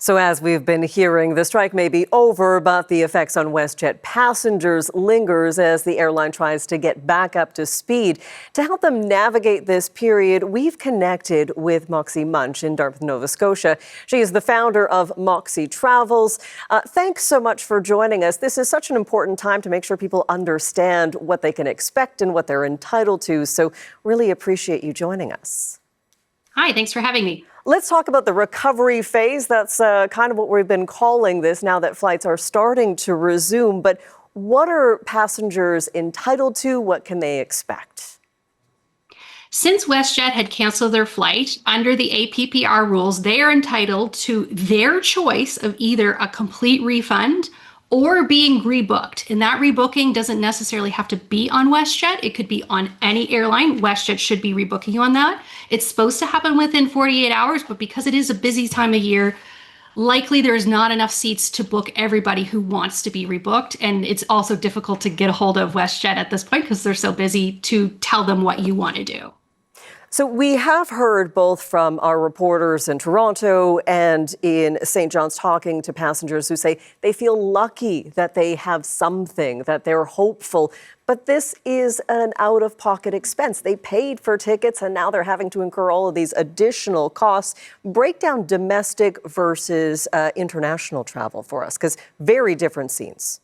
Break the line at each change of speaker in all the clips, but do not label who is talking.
So as we've been hearing, the strike may be over, but the effects on WestJet passengers lingers as the airline tries to get back up to speed. To help them navigate this period, we've connected with Moxey Munch in Dartmouth, Nova Scotia. She is the founder of Moxey Travels. Thanks so much for joining us. This is such an important time to make sure people understand what they can expect and what they're entitled to. So really appreciate you joining us.
Hi, thanks for having me.
Let's talk about the recovery phase. That's kind of what we've been calling this now that flights are starting to resume. But what are passengers entitled to? What can they expect?
Since WestJet had canceled their flight, under the APPR rules, they are entitled to their choice of either a complete refund or being rebooked. And that rebooking doesn't necessarily have to be on WestJet. It could be on any airline. WestJet should be rebooking you on that. It's supposed to happen within 48 hours, but because it is a busy time of year, likely there's not enough seats to book everybody who wants to be rebooked. And it's also difficult to get a hold of WestJet at this point because they're so busy to tell them what you want to do.
So we have heard both from our reporters in Toronto and in St. John's talking to passengers who say they feel lucky that they have something, that they're hopeful. But this is an out-of-pocket expense. They paid for tickets and now they're having to incur all of these additional costs. Break down domestic versus international travel for us, because very different scenes.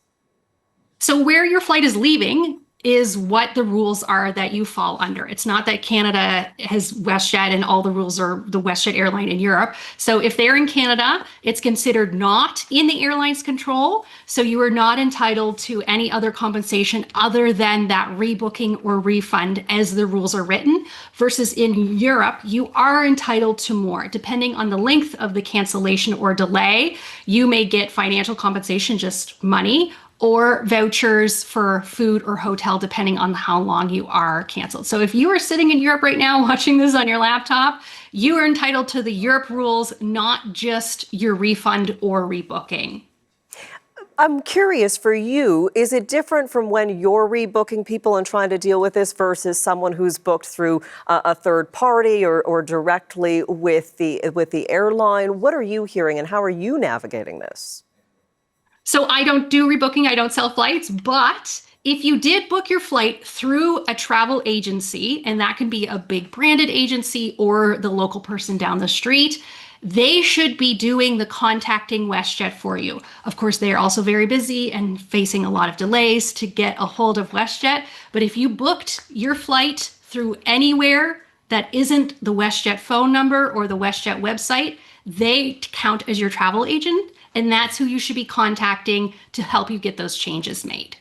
So where your flight is leaving is what the rules are that you fall under. It's not that Canada has WestJet and all the rules are the WestJet airline in Europe. So if they're in Canada, it's considered not in the airline's control. So you are not entitled to any other compensation other than that rebooking or refund as the rules are written. Versus in Europe, you are entitled to more. Depending on the length of the cancellation or delay, you may get financial compensation, just money, or vouchers for food or hotel, depending on how long you are canceled. So if you are sitting in Europe right now watching this on your laptop, you are entitled to the Europe rules, not just your refund or rebooking.
I'm curious for you, is it different from when you're rebooking people and trying to deal with this versus someone who's booked through a third party or directly with the airline? What are you hearing and how are you navigating this?
So I don't do rebooking, I don't sell flights, but if you did book your flight through a travel agency, and that can be a big branded agency or the local person down the street, they should be doing the contacting WestJet for you. Of course, they are also very busy and facing a lot of delays to get a hold of WestJet. But if you booked your flight through anywhere that isn't the WestJet phone number or the WestJet website, they count as your travel agent. And that's who you should be contacting to help you get those changes made.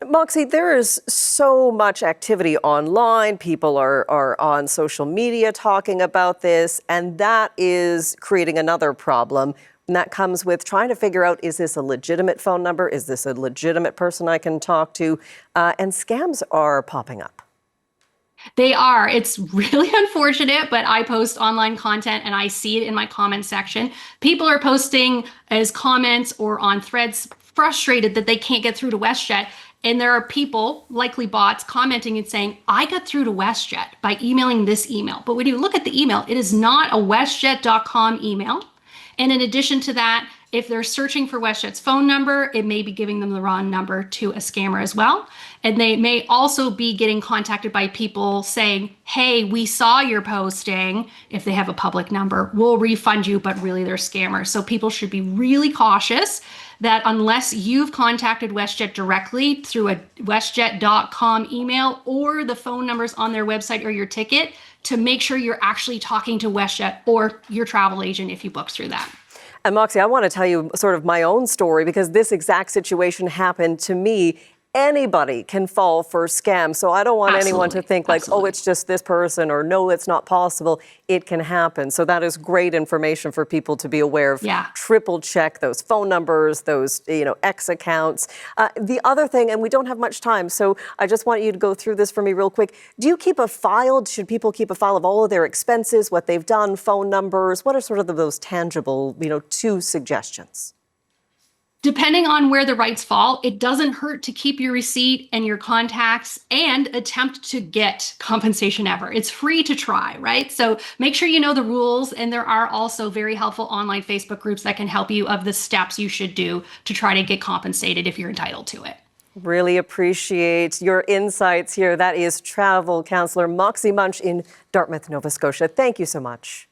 Moxey, there is so much activity online. People are on social media talking about this, and that is creating another problem. And that comes with trying to figure out, is this a legitimate phone number? Is this a legitimate person I can talk to? And scams are popping up.
They are. It's really unfortunate, but I post online content and I see it in my comment section. People are posting as comments or on threads frustrated that they can't get through to WestJet. And there are people, likely bots, commenting and saying, I got through to WestJet by emailing this email. But when you look at the email, it is not a WestJet.com email. And in addition to that, if they're searching for WestJet's phone number, it may be giving them the wrong number to a scammer as well. And they may also be getting contacted by people saying, hey, we saw your posting. If they have a public number, we'll refund you, but really they're scammers. So people should be really cautious that unless you've contacted WestJet directly through a WestJet.com email or the phone numbers on their website or your ticket, to make sure you're actually talking to WestJet or your travel agent if you book through that.
And Moxey, I want to tell you sort of my own story because this exact situation happened to me. Anybody can fall for scams. So I don't want anyone to think like, oh, it's just this person or no, it's not possible. It can happen. So that is great information for people to be aware of.
Yeah.
Triple check those phone numbers, those, X accounts. The other thing, and we don't have much time, so I just want you to go through this for me real quick. Do you keep a file? Should people keep a file of all of their expenses, what they've done, phone numbers? What are sort of those tangible, 2 suggestions?
Depending on where the rights fall, it doesn't hurt to keep your receipt and your contacts and attempt to get compensation ever. It's free to try, right? So make sure you know the rules, and there are also very helpful online Facebook groups that can help you of the steps you should do to try to get compensated if you're entitled to it.
Really appreciate your insights here. That is travel counselor Moxey Munch in Dartmouth, Nova Scotia. Thank you so much.